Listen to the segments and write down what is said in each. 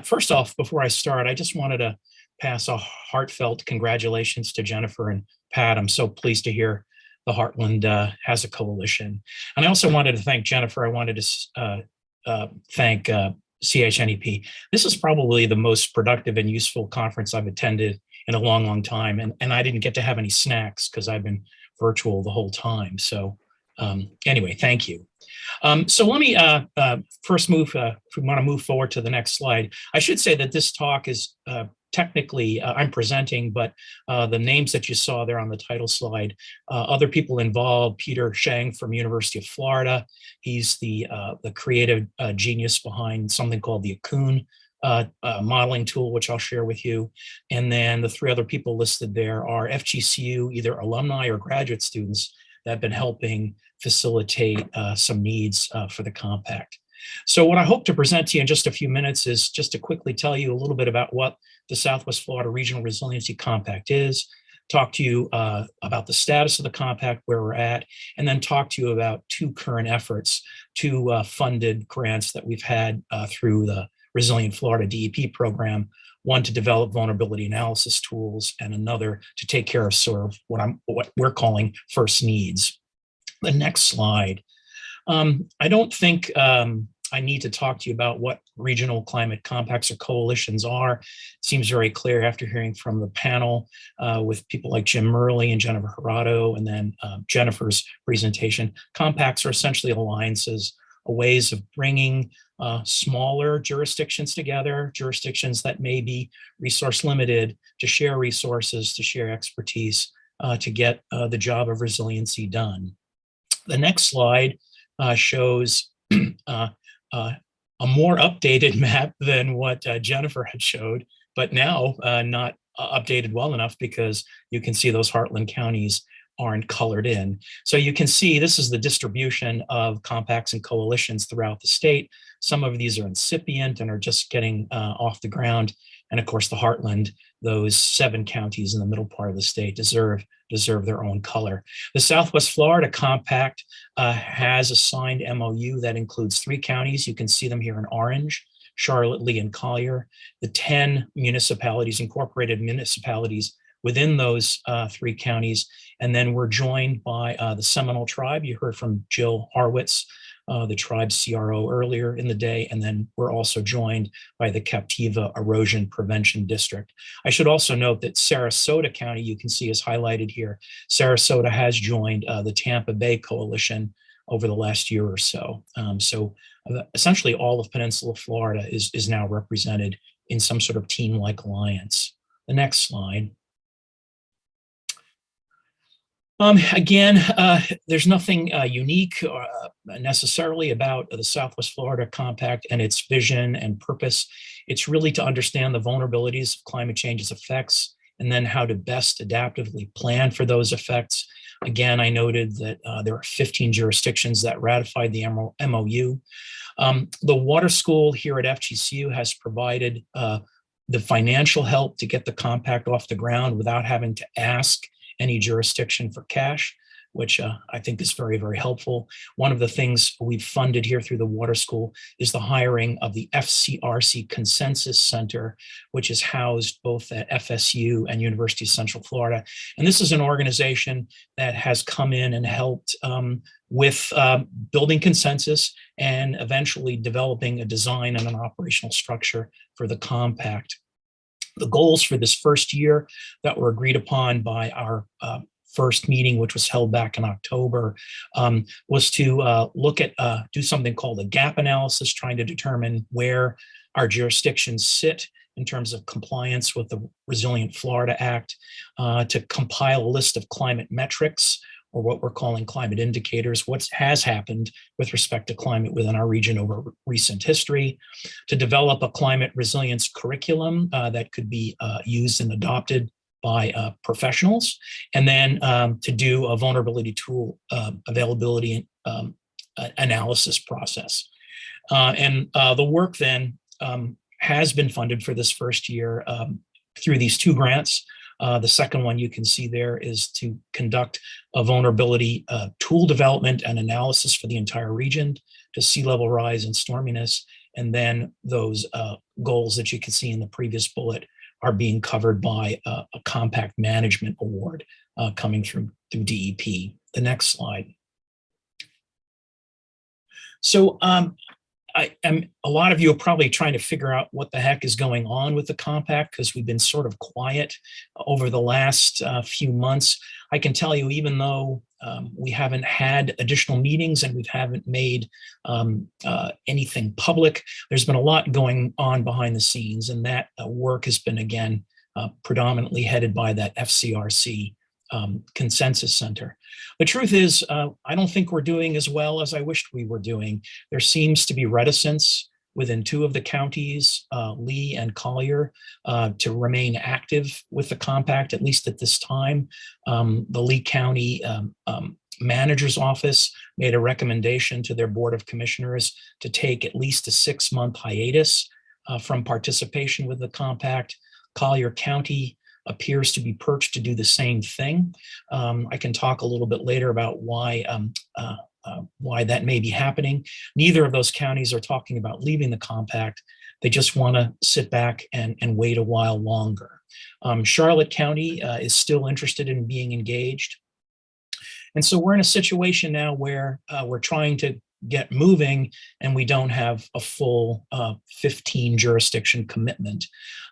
First off, before I start, I just wanted to pass a heartfelt congratulations to Jennifer and Pat. I'm so pleased to hear the Heartland has a coalition. And I also wanted to thank Jennifer. I wanted to thank CHNEP. This is probably the most productive and useful conference I've attended in a long, long time. And I didn't get to have any snacks because I've been virtual the whole time. So anyway, thank you. So let me first move, if we want to move forward to the next slide. I should say that this talk is technically, I'm presenting, but the names that you saw there on the title slide, other people involved, Peter Shang from University of Florida. He's the creative genius behind something called the Akun modeling tool, which I'll share with you. And then the three other people listed there are FGCU, either alumni or graduate students that have been helping facilitate some needs for the compact. So what I hope to present to you in just a few minutes is just to quickly tell you a little bit about what the Southwest Florida Regional Resiliency Compact is, talk to you about the status of the compact, where we're at, and then talk to you about two current efforts, two funded grants that we've had through the Resilient Florida DEP program, one to develop vulnerability analysis tools, and another to take care of sort of what we're calling first needs. The next slide. I don't think I need to talk to you about what regional climate compacts or coalitions are. It seems very clear after hearing from the panel with people like Jim Murley and Jennifer Gerardo, and then Jennifer's presentation. Compacts are essentially alliances, ways of bringing smaller jurisdictions together, jurisdictions that may be resource limited, to share resources, to share expertise, to get the job of resiliency done. The next slide shows a more updated map than what Jennifer had showed, but now not updated well enough because you can see those Heartland counties aren't colored in. So you can see this is the distribution of compacts and coalitions throughout the state. Some of these are incipient and are just getting off the ground. And of course, the Heartland, those 7 counties in the middle part of the state deserve their own color. The Southwest Florida Compact has a signed MOU that includes 3 counties. You can see them here in orange: Charlotte, Lee, and Collier. The 10 municipalities, incorporated municipalities within those 3 counties. And then we're joined by the Seminole Tribe. You heard from Jill Harwitz, the tribe's CRO, earlier in the day. And then we're also joined by the Captiva Erosion Prevention District. I should also note that Sarasota County, you can see, is highlighted here. Sarasota has joined the Tampa Bay Coalition over the last year or so. Essentially all of Peninsula Florida is now represented in some sort of team-like alliance. The next slide. Again, there's nothing unique necessarily about the Southwest Florida Compact and its vision and purpose. It's really to understand the vulnerabilities of climate change's effects and then how to best adaptively plan for those effects. Again, I noted that there are 15 jurisdictions that ratified the MOU. The Water School here at FGCU has provided the financial help to get the compact off the ground without having to ask any jurisdiction for cash, which I think is very, very helpful. One of the things we've funded here through the Water School is the hiring of the FCRC Consensus Center, which is housed both at FSU and University of Central Florida. And this is an organization that has come in and helped with building consensus and eventually developing a design and an operational structure for the compact. The goals for this first year that were agreed upon by our first meeting, which was held back in October, was to look at, do something called a gap analysis, trying to determine where our jurisdictions sit in terms of compliance with the Resilient Florida Act, to compile a list of climate metrics, or what we're calling climate indicators, what has happened with respect to climate within our region over recent history, to develop a climate resilience curriculum that could be used and adopted by professionals, and then to do a vulnerability tool availability analysis process. The work then has been funded for this first year through these 2 grants. The second one you can see there is to conduct a vulnerability tool development and analysis for the entire region to sea level rise and storminess. And then those goals that you can see in the previous bullet are being covered by a compact management award coming through DEP. The next slide. So a lot of you are probably trying to figure out what the heck is going on with the compact, because we've been sort of quiet over the last few months. I can tell you, even though we haven't had additional meetings and we haven't made anything public, there's been a lot going on behind the scenes, and that work has been, again, predominantly headed by that FCRC Consensus Center. The truth is, I don't think we're doing as well as I wished we were doing. There seems to be reticence within two of the counties, Lee and Collier, to remain active with the compact, at least at this time. The Lee County Manager's Office made a recommendation to their Board of Commissioners to take at least a 6-month hiatus from participation with the compact. Collier County appears to be perched to do the same thing. I can talk a little bit later about why that may be happening. Neither of those counties are talking about leaving the compact. They just want to sit back and wait a while longer. Charlotte County is still interested in being engaged. And so we're in a situation now where we're trying to get moving, and we don't have a full 15 jurisdiction commitment.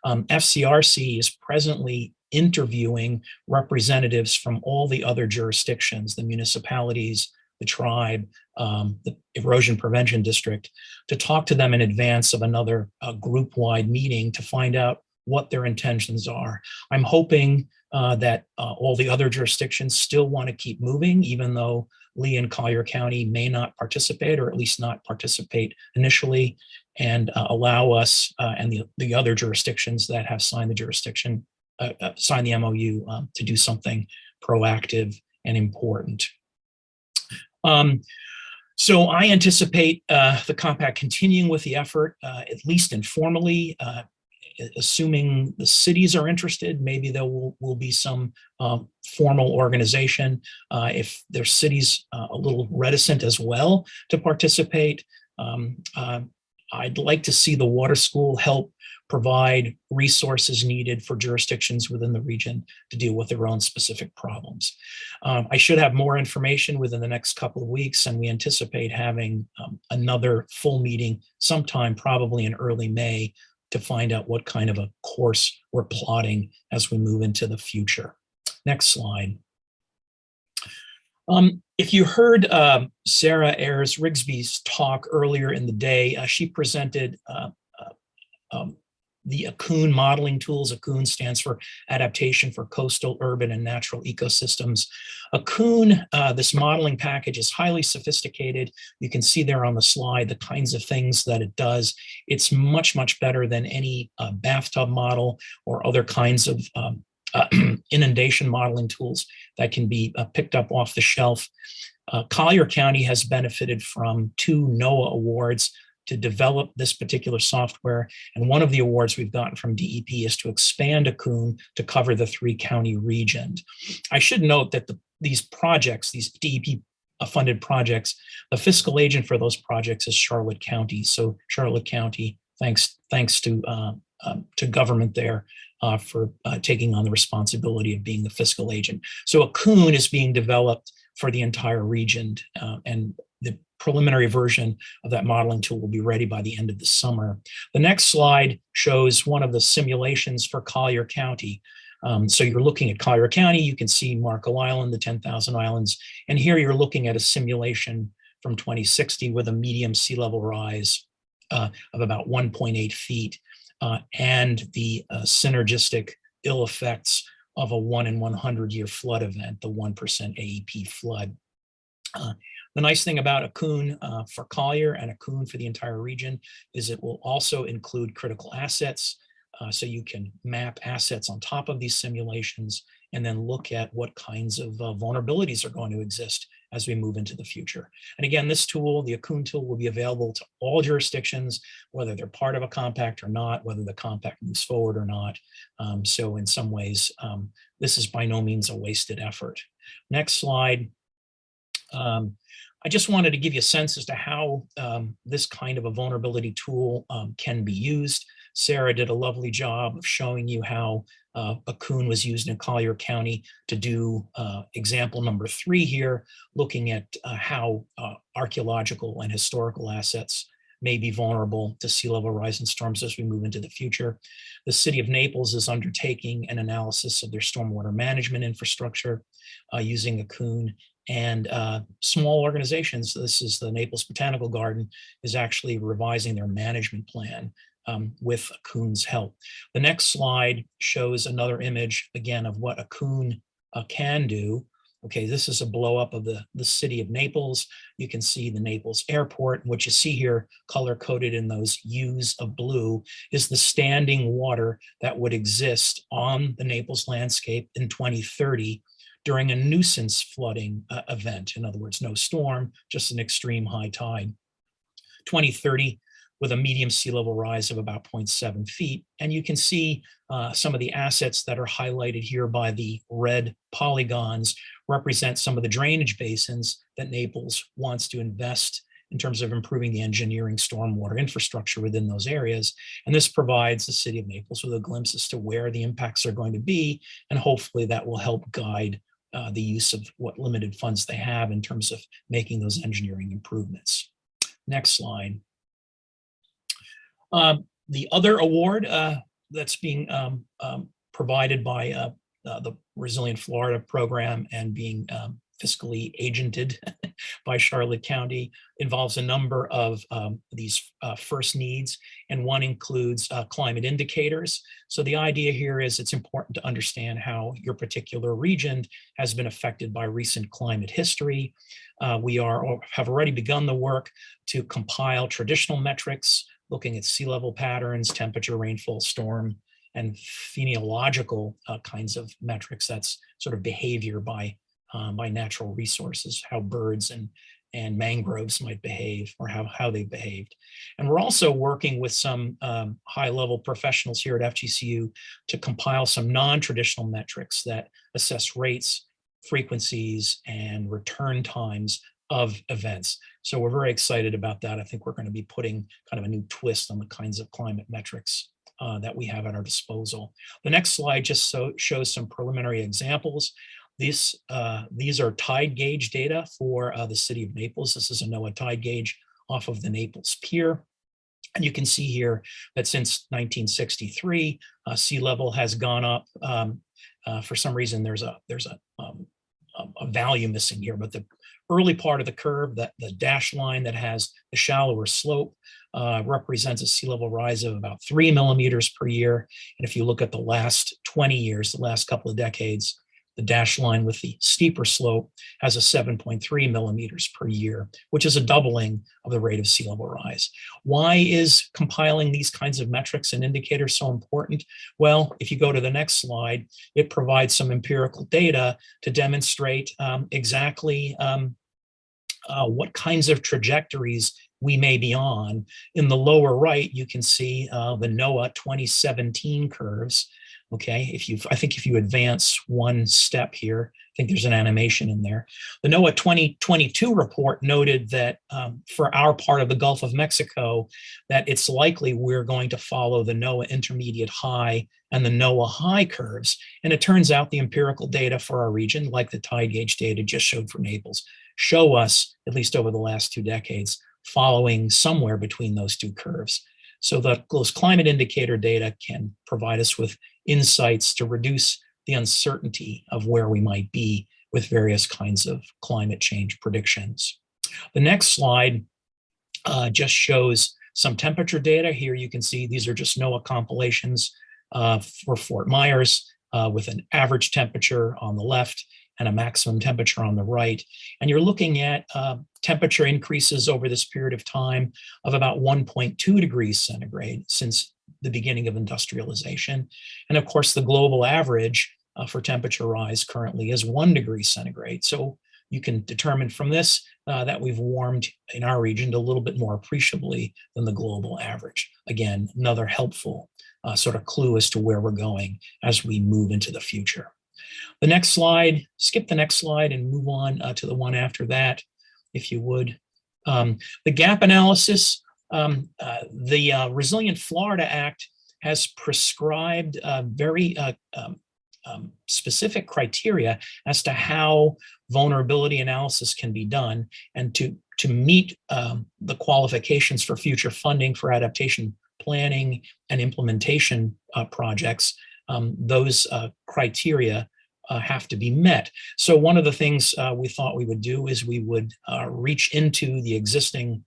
FCRC is presently interviewing representatives from all the other jurisdictions, the municipalities, the tribe, the erosion prevention district, to talk to them in advance of another group-wide meeting to find out what their intentions are. I'm hoping that all the other jurisdictions still want to keep moving, even though Lee and Collier County may not participate, or at least not participate initially, and allow us and the other jurisdictions that have signed the MOU to do something proactive and important. So I anticipate the compact continuing with the effort, at least informally. Assuming the cities are interested, maybe there will be some formal organization. If there's cities a little reticent as well to participate, I'd like to see the water school help provide resources needed for jurisdictions within the region to deal with their own specific problems. I should have more information within the next couple of weeks, and we anticipate having another full meeting sometime probably in early May to find out what kind of a course we're plotting as we move into the future. Next slide. If you heard Sarah Ayers-Rigsby's talk earlier in the day, she presented the Akun modeling tools. Akun stands for Adaptation for Coastal, Urban, and Natural Ecosystems. Akun, this modeling package, is highly sophisticated. You can see there on the slide the kinds of things that it does. It's much, much better than any bathtub model or other kinds of inundation modeling tools that can be picked up off the shelf. Collier County has benefited from 2 NOAA awards to develop this particular software. And one of the awards we've gotten from DEP is to expand Akun to cover the 3-county region. I should note that these projects, these DEP funded projects, the fiscal agent for those projects is Charlotte County. So Charlotte County, thanks to government there for taking on the responsibility of being the fiscal agent. So Akun is being developed for the entire region, and the preliminary version of that modeling tool will be ready by the end of the summer. The next slide shows one of the simulations for Collier County. So you're looking at Collier County, you can see Marco Island, the 10,000 islands, and here you're looking at a simulation from 2060 with a medium sea level rise of about 1.8 feet and the synergistic ill effects of a 1 in 100 year flood event, the 1% AEP flood. The nice thing about Akun for Collier and Akun for the entire region is it will also include critical assets. So you can map assets on top of these simulations and then look at what kinds of vulnerabilities are going to exist as we move into the future. And again, this tool, the Akun tool, will be available to all jurisdictions, whether they're part of a compact or not, whether the compact moves forward or not. So in some ways, this is by no means a wasted effort. Next slide. I just wanted to give you a sense as to how this kind of a vulnerability tool can be used. Sarah did a lovely job of showing you how Akun was used in Collier County to do example number 3 here, looking at how archaeological and historical assets may be vulnerable to sea level rise and storms as we move into the future. The city of Naples is undertaking an analysis of their stormwater management infrastructure using Akun, and small organizations, this is the Naples Botanical Garden, is actually revising their management plan with Akun's help. The next slide shows another image, again, of what Akun can do. Okay, this is a blow up of the city of Naples. You can see the Naples airport. What you see here, color coded in those U's of blue, is the standing water that would exist on the Naples landscape in 2030 during a nuisance flooding event. In other words, no storm, just an extreme high tide. 2030 with a medium sea level rise of about 0.7 feet. And you can see some of the assets that are highlighted here by the red polygons represent some of the drainage basins that Naples wants to invest in terms of improving the engineering stormwater infrastructure within those areas. And this provides the city of Naples with a glimpse as to where the impacts are going to be. And hopefully that will help guide the use of what limited funds they have in terms of making those engineering improvements. Next slide. The other award that's being provided by the Resilient Florida program and being fiscally agented by Charlotte County involves a number of these first needs, and one includes climate indicators. So the idea here is it's important to understand how your particular region has been affected by recent climate history. We have already begun the work to compile traditional metrics, looking at sea level patterns, temperature, rainfall, storm, and phenological kinds of metrics. That's sort of behavior by natural resources, how birds and mangroves might behave, or how they behaved. And we're also working with some high-level professionals here at FGCU to compile some non-traditional metrics that assess rates, frequencies, and return times of events. So we're very excited about that. I think we're going to be putting kind of a new twist on the kinds of climate metrics that we have at our disposal. The next slide just shows some preliminary examples. These are tide gauge data for the city of Naples. This is a NOAA tide gauge off of the Naples Pier. And you can see here that since 1963, sea level has gone up. For some reason, there's a value missing here, but the early part of the curve, that the dashed line that has the shallower slope, represents a sea level rise of about 3 millimeters per year. And if you look at the last 20 years, the last couple of decades, the dashed line with the steeper slope has a 7.3 millimeters per year, which is a doubling of the rate of sea level rise. Why is compiling these kinds of metrics and indicators so important? Well, if you go to the next slide, it provides some empirical data to demonstrate exactly what kinds of trajectories we may be on. In the lower right, you can see the NOAA 2017 curves. Okay, I think if you advance one step here, I think there's an animation in there. The NOAA 2022 report noted that for our part of the Gulf of Mexico, that it's likely we're going to follow the NOAA intermediate high and the NOAA high curves. And it turns out the empirical data for our region, like the tide gauge data just showed for Naples, show us, at least over the last 2 decades, following somewhere between those 2 curves. So those climate indicator data can provide us with insights to reduce the uncertainty of where we might be with various kinds of climate change predictions. The next slide just shows some temperature data. Here you can see these are just NOAA compilations for Fort Myers with an average temperature on the left and a maximum temperature on the right. And you're looking at temperature increases over this period of time of about 1.2 degrees centigrade since the beginning of industrialization. And of course, the global average for temperature rise currently is 1 degree centigrade. So you can determine from this that we've warmed in our region a little bit more appreciably than the global average. Again, another helpful sort of clue as to where we're going as we move into the future. The next slide, skip the next slide and move on to the one after that. if you would. The gap analysis, the Resilient Florida Act has prescribed very specific criteria as to how vulnerability analysis can be done, and to meet the qualifications for future funding for adaptation planning and implementation projects. Those criteria have to be met. So one of the things we thought we would do is we would reach into the existing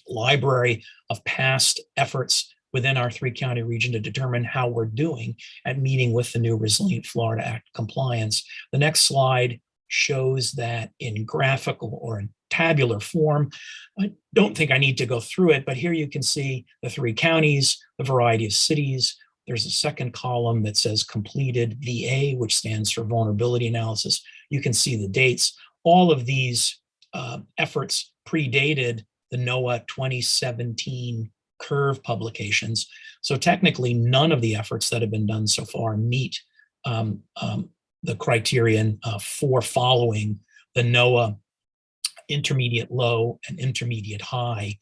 library of past efforts within our 3-county region to determine how we're doing at meeting with the new Resilient Florida Act compliance. The next slide shows that in graphical or in tabular form. I don't think I need to go through it, but here you can see the 3 counties, the variety of cities. There's a second column that says completed VA, which stands for vulnerability analysis. You can see the dates. All of these efforts predated the NOAA 2017 curve publications. So technically, none of the efforts that have been done so far meet the criterion for following the NOAA intermediate low and intermediate high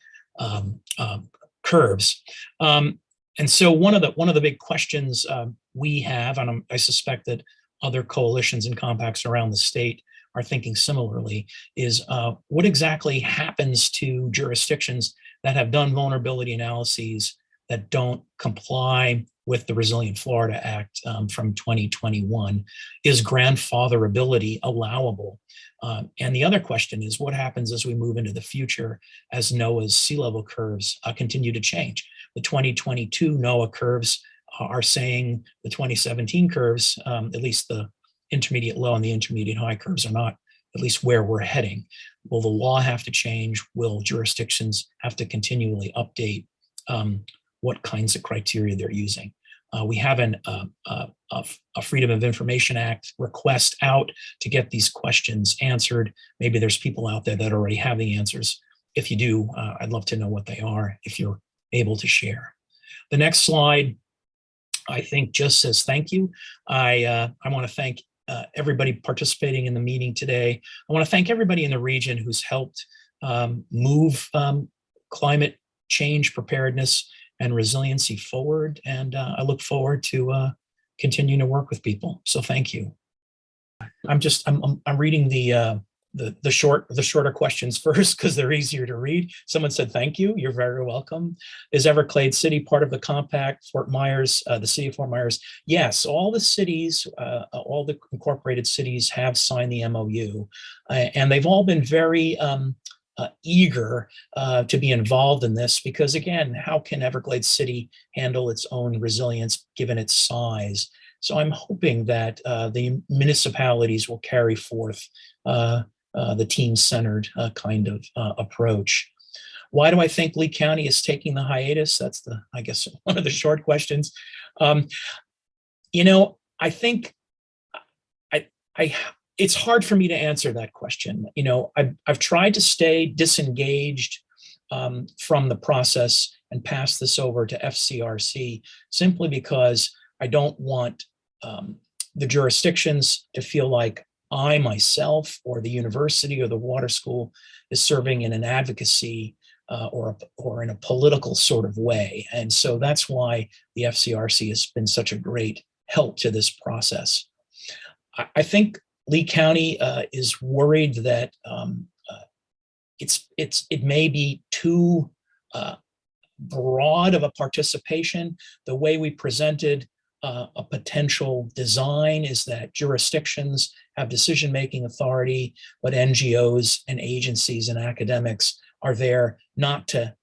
curves. And so one of the big questions we have, and I suspect that other coalitions and compacts around the state are thinking similarly, is what exactly happens to jurisdictions that have done vulnerability analyses that don't comply with the Resilient Florida Act from 2021? Is grandfatherability allowable? And the other question is, what happens as we move into the future as NOAA's sea level curves continue to change? The 2022 NOAA curves are saying the 2017 curves, at least the intermediate low and the intermediate high curves, are not at least where we're heading. Will the law have to change? Will jurisdictions have to continually update what kinds of criteria they're using? We have a Freedom of Information Act request out to get these questions answered. Maybe there's people out there that already have the answers. If you do, I'd love to know what they are, if you're able to share. The next slide, I think, just says thank you. I want to thank everybody participating in the meeting today. I want to thank everybody in the region who's helped move climate change preparedness and resiliency forward. And I look forward to continuing to work with people. So thank you. I'm reading the shorter questions first because they're easier to read. Someone said, thank you. You're very welcome. Is Everglades City part of the compact? Fort Myers, the city of Fort Myers? Yes, all the cities, all the incorporated cities have signed the MOU, and they've all been very eager to be involved in this, because again, how can Everglades City handle its own resilience given its size? So I'm hoping that the municipalities will carry forth the team-centered kind of approach. Why do I think Lee County is taking the hiatus? That's I guess, one of the short questions. You know, I think it's hard for me to answer that question. You know, I've tried to stay disengaged from the process and pass this over to FCRC simply because I don't want the jurisdictions to feel like I myself or the university or the water school is serving in an advocacy or in a political sort of way. And so that's why the FCRC has been such a great help to this process. I think Lee County is worried that it may be too broad of a participation. The way we presented a potential design is that jurisdictions have decision-making authority, but NGOs and agencies and academics are there not to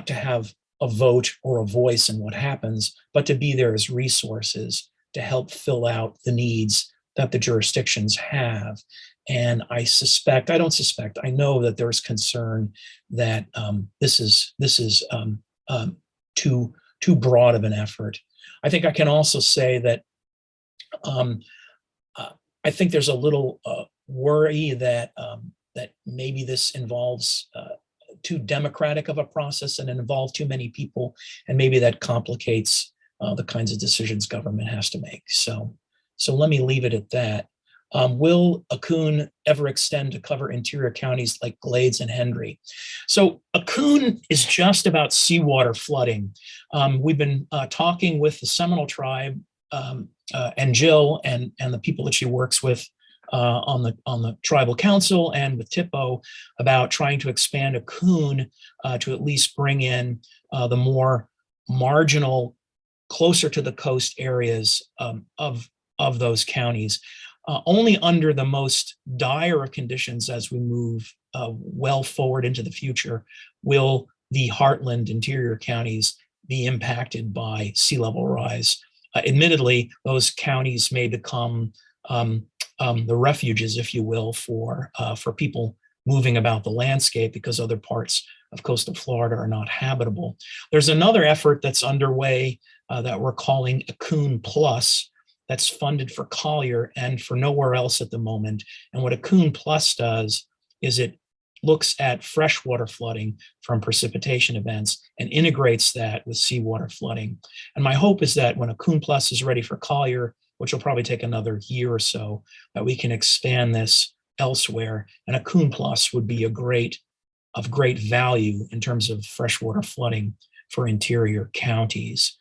have a vote or a voice in what happens, but to be there as resources to help fill out the needs that the jurisdictions have. And I know that there's concern that this is too broad of an effort. I think I can also say that I think there's a little worry that maybe this involves too democratic of a process and involve too many people, and maybe that complicates the kinds of decisions government has to make. So let me leave it at that. Will Akun ever extend to cover interior counties like Glades and Hendry? So Akun is just about seawater flooding. We've been talking with the Seminole tribe and Jill and the people that she works with on the tribal council and with TIPO about trying to expand Akun to at least bring in the more marginal, closer to the coast areas of those counties. Only under the most dire conditions as we move well forward into the future will the heartland interior counties be impacted by sea level rise. Admittedly, those counties may become the refuges, if you will, for people moving about the landscape because other parts of coastal Florida are not habitable. There's another effort that's underway that we're calling Akun Plus, that's funded for Collier and for nowhere else at the moment. And what Akun Plus does is it looks at freshwater flooding from precipitation events and integrates that with seawater flooding. And my hope is that when Akun Plus is ready for Collier, which will probably take another year or so, that we can expand this elsewhere. And Akun Plus would be of great value in terms of freshwater flooding for interior counties.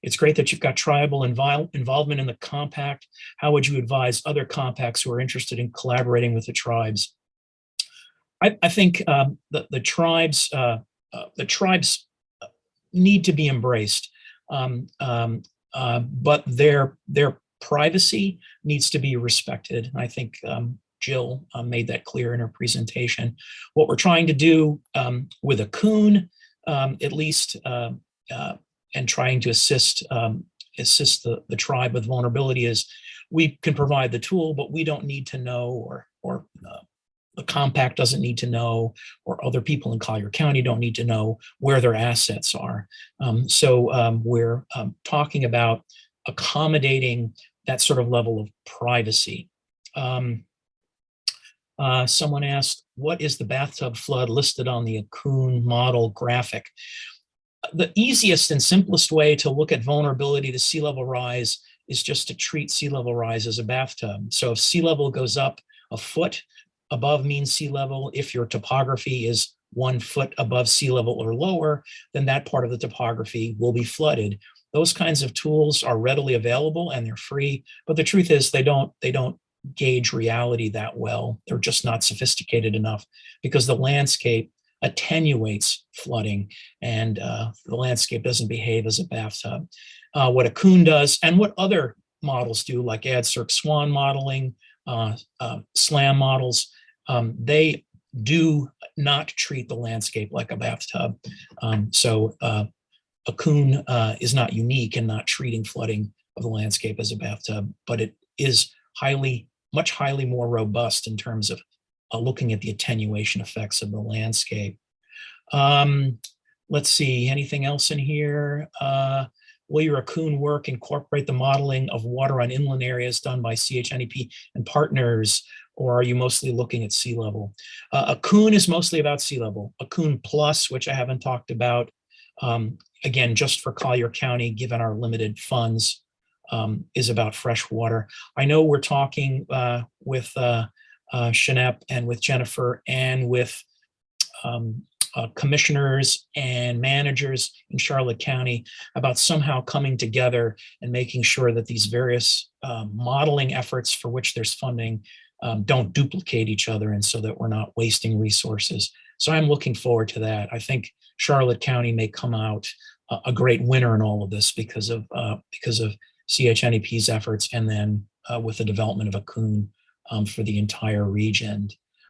It's great that you've got tribal involvement in the compact. How would you advise other compacts who are interested in collaborating with the tribes? I think the tribes need to be embraced, but their privacy needs to be respected. I think Jill made that clear in her presentation. What we're trying to do with Akun, at least, and trying to assist the tribe with vulnerability is we can provide the tool, but we don't need to know, or the compact doesn't need to know, or other people in Collier County don't need to know where their assets are. So we're talking about accommodating that sort of level of privacy. Someone asked, what is the bathtub flood listed on the Akun model graphic? The easiest and simplest way to look at vulnerability to sea level rise is just to treat sea level rise as a bathtub. So if sea level goes up a foot above mean sea level, if your topography is 1 foot above sea level or lower, then that part of the topography will be flooded. Those kinds of tools are readily available and they're free, but the truth is they don't gauge reality that well. They're just not sophisticated enough because the landscape attenuates flooding and the landscape doesn't behave as a bathtub. What Akun does and what other models do, like AdCirc-SWAN modeling, SLAM models, they do not treat the landscape like a bathtub. So Akun is not unique in not treating flooding of the landscape as a bathtub, but it is much more robust in terms of looking at the attenuation effects of the landscape. Let's see, anything else in here? Will your Akun work incorporate the modeling of water on inland areas done by CHNEP and partners, or are you mostly looking at sea level? Akun is mostly about sea level. Akun Plus, which I haven't talked about, again, just for Collier County, given our limited funds, is about fresh water. I know we're talking with Shanep and with Jennifer and with commissioners and managers in Charlotte County about somehow coming together and making sure that these various modeling efforts for which there's funding don't duplicate each other, and so that we're not wasting resources. So I'm looking forward to that. I think Charlotte County may come out a great winner in all of this because of CHNEP's efforts, and then with the development of Akun for the entire region.